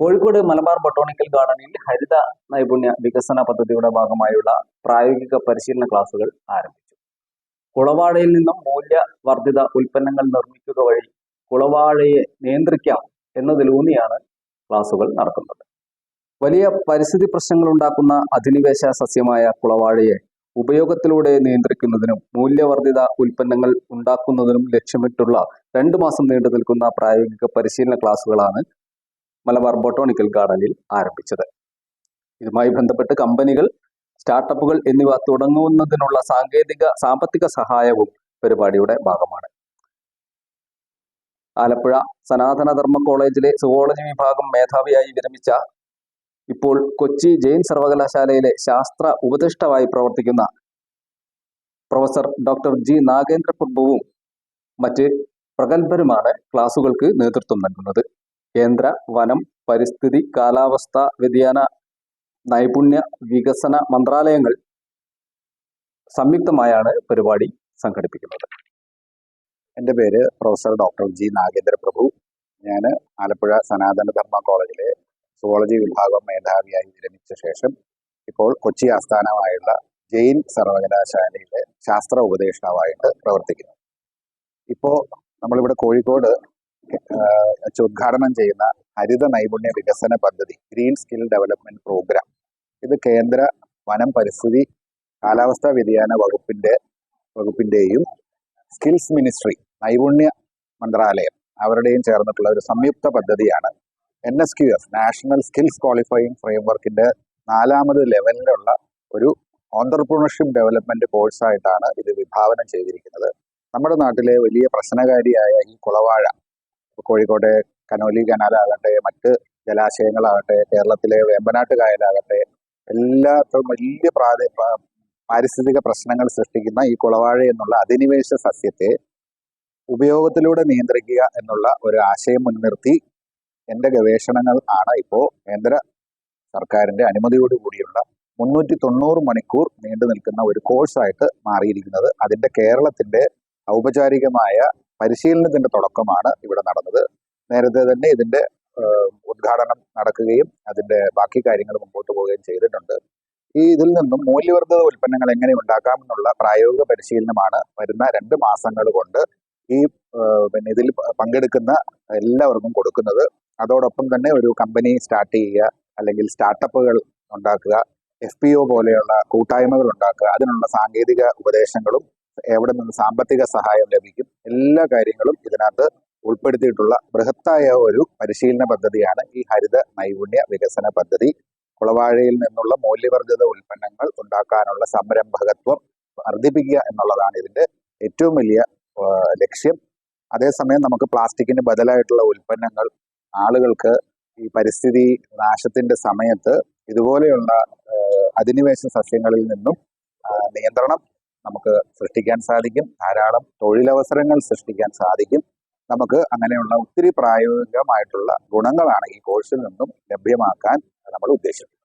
Kozhikode Malabar botanical ഗാർഡനിൽ ഹരിത നൈപുണ്യ വികസന പദ്ധതിയുടെ ഭാഗമായുള്ള പ്രായോഗിക പരിശീലന ക്ലാസുകൾ ആരംഭിച്ചു. കുളവാഴയിൽ നിന്നും മൂല്യവർദ്ധിത ഉൽപ്പന്നങ്ങൾ നിർമ്മിക്കുക വഴി കുളവാഴയെ നിയന്ത്രിക്കാം എന്നതിലൂന്നിയാണ് ക്ലാസുകൾ നടക്കുന്നത്. വലിയ പരിസ്ഥിതി പ്രശ്നങ്ങൾ ഉണ്ടാക്കുന്ന അധിനിവേശ സസ്യമായ കുളവാഴയെ ഉപയോഗത്തിലൂടെ നിയന്ത്രിക്കുന്നതിനും മൂല്യവർദ്ധിത ഉൽപ്പന്നങ്ങൾ ഉണ്ടാക്കുന്നതിനും ലക്ഷ്യമിട്ടുള്ള 2 മാസം നീണ്ടു നിൽക്കുന്ന പ്രായോഗിക പരിശീലന ക്ലാസുകളാണ് മലബാർ ബൊട്ടാണിക്കൽ ഗാർഡനിൽ ആരംഭിച്ചത്. ഇതുമായി ബന്ധപ്പെട്ട് കമ്പനികൾ, സ്റ്റാർട്ടപ്പുകൾ എന്നിവ തുടങ്ങുന്നതിനുള്ള സാമ്പത്തിക സഹായവും പരിപാടിയുടെ ഭാഗമാണ്. ആലപ്പുഴ സനാതനധർമ്മ കോളേജിലെ സുവോളജി വിഭാഗം മേധാവിയായി വിരമിച്ച, ഇപ്പോൾ കൊച്ചി ജെയിൻ സർവകലാശാലയിലെ ശാസ്ത്ര ഉപദേഷ്ടാവായി പ്രവർത്തിക്കുന്ന പ്രൊഫസർ ഡോക്ടർ ജി നാഗേന്ദ്ര പ്രഭുവും മറ്റ് പ്രഗത്ഭരുമാണ് ക്ലാസുകൾക്ക് നേതൃത്വം നൽകുന്നത്. കേന്ദ്ര വനം, പരിസ്ഥിതി, കാലാവസ്ഥാ വ്യതിയാന, നൈപുണ്യ വികസന മന്ത്രാലയങ്ങൾ സംയുക്തമായാണ് പരിപാടി സംഘടിപ്പിക്കുന്നത്. എൻ്റെ പേര് പ്രൊഫസർ ഡോക്ടർ ജി നാഗേന്ദ്ര പ്രഭു. ഞാൻ ആലപ്പുഴ സനാതനധർമ്മ കോളേജിലെ സുവോളജി വിഭാഗം മേധാവിയായി വിരമിച്ച ശേഷം ഇപ്പോൾ കൊച്ചി ആസ്ഥാനമായുള്ള ജെയിൻ സർവകലാശാലയിലെ ശാസ്ത്ര ഉപദേഷ്ടാവായിട്ട് പ്രവർത്തിക്കുന്നു. ഇപ്പോൾ നമ്മളിവിടെ കോഴിക്കോട് ഉദ്ഘാടനം ചെയ്യുന്ന ഹരിത നൈപുണ്യ വികസന പദ്ധതി, ഗ്രീൻ സ്കിൽ ഡെവലപ്മെന്റ് പ്രോഗ്രാം, ഇത് കേന്ദ്ര വനം, പരിസ്ഥിതി, കാലാവസ്ഥാ വ്യതിയാന വകുപ്പിന്റെയും സ്കിൽസ് മിനിസ്ട്രി, നൈപുണ്യ മന്ത്രാലയം അവരുടെയും ചേർന്നിട്ടുള്ള ഒരു സംയുക്ത പദ്ധതിയാണ്. NSQF, നാഷണൽ സ്കിൽസ് ക്വാളിഫയിങ് ഫ്രെയിംവർക്കിന്റെ 4ാമത് ലെവലിലുള്ള ഒരു ഓൺട്രപ്രണർഷിപ്പ് ഡെവലപ്മെന്റ് കോഴ്സായിട്ടാണ് ഇത് വിഭാവനം ചെയ്തിരിക്കുന്നത്. നമ്മുടെ നാട്ടിലെ വലിയ പ്രശ്നകാരിയായ ഈ കുളവാഴ, കോഴിക്കോട്ടെ കനോലി കനാലാകട്ടെ, മറ്റ് ജലാശയങ്ങളാകട്ടെ, കേരളത്തിലെ വേമ്പനാട്ട് കായലാകട്ടെ, എല്ലാത്തും വലിയ പാരിസ്ഥിതിക പ്രശ്നങ്ങൾ സൃഷ്ടിക്കുന്ന ഈ കുളവാഴ എന്നുള്ള അധിനിവേശ സസ്യത്തെ ഉപയോഗത്തിലൂടെ നിയന്ത്രിക്കുക എന്നുള്ള ഒരു ആശയം മുൻനിർത്തി എൻ്റെ ഗവേഷണങ്ങൾ ആണ് ഇപ്പോൾ കേന്ദ്ര സർക്കാരിൻ്റെ അനുമതിയോടുകൂടിയുള്ള 390 മണിക്കൂർ നീണ്ടു നിൽക്കുന്ന ഒരു കോഴ്സായിട്ട് മാറിയിരിക്കുന്നത്. അതിൻ്റെ കേരളത്തിൻ്റെ ഔപചാരികമായ പരിശീലനത്തിന്റെ തുടക്കമാണ് ഇവിടെ നടന്നത്. നേരത്തെ തന്നെ ഇതിന്റെ ഉദ്ഘാടനം നടക്കുകയും അതിന്റെ ബാക്കി കാര്യങ്ങൾ മുമ്പോട്ട് പോവുകയും ചെയ്തിട്ടുണ്ട്. ഇതിൽ നിന്നും മൂല്യവർദ്ധിത ഉൽപ്പന്നങ്ങൾ എങ്ങനെ ഉണ്ടാക്കാമെന്നുള്ള പ്രായോഗിക പരിശീലനമാണ് വരുന്ന 2 മാസങ്ങൾ കൊണ്ട് ഇതിൽ പങ്കെടുക്കുന്ന എല്ലാവർക്കും കൊടുക്കുന്നത്. അതോടൊപ്പം തന്നെ ഒരു കമ്പനി സ്റ്റാർട്ട് ചെയ്യുക, അല്ലെങ്കിൽ സ്റ്റാർട്ടപ്പുകൾ ഉണ്ടാക്കുക, FPO പോലെയുള്ള കൂട്ടായ്മകൾ ഉണ്ടാക്കുക, അതിനുള്ള സാങ്കേതിക ഉപദേശങ്ങളും എവിടെ നിന്ന് സാമ്പത്തിക സഹായം ലഭിക്കും, എല്ലാ കാര്യങ്ങളും ഇതിനകത്ത് ഉൾപ്പെടുത്തിയിട്ടുള്ള ബൃഹത്തായ ഒരു പരിശീലന പദ്ധതിയാണ് ഈ ഹരിത നൈപുണ്യ വികസന പദ്ധതി. കുളവാഴയിൽ നിന്നുള്ള മൂല്യവർദ്ധിത ഉൽപ്പന്നങ്ങൾ ഉണ്ടാക്കാനുള്ള സംരംഭകത്വം വർദ്ധിപ്പിക്കുക എന്നുള്ളതാണ് ഇതിന്റെ ഏറ്റവും വലിയ ലക്ഷ്യം. അതേസമയം നമുക്ക് പ്ലാസ്റ്റിക്കിന് ബദലായിട്ടുള്ള ഉൽപ്പന്നങ്ങൾ ആളുകൾക്ക് ഈ പരിസ്ഥിതി നാശത്തിന്റെ സമയത്ത് ഇതുപോലെയുള്ള അധിനിവേശ സസ്യങ്ങളിൽ നിന്നും നിയന്ത്രണം നമുക്ക് സൃഷ്ടിക്കാൻ സാധിക്കും. ധാരാളം തൊഴിലവസരങ്ങൾ സൃഷ്ടിക്കാൻ സാധിക്കും. നമുക്ക് അങ്ങനെയുള്ള ഒത്തിരി പ്രായോഗികമായിട്ടുള്ള ഗുണങ്ങളാണ് ഈ കോഴ്സിൽ നിന്നും ലഭ്യമാക്കാൻ നമ്മൾ ഉദ്ദേശിക്കുന്നത്.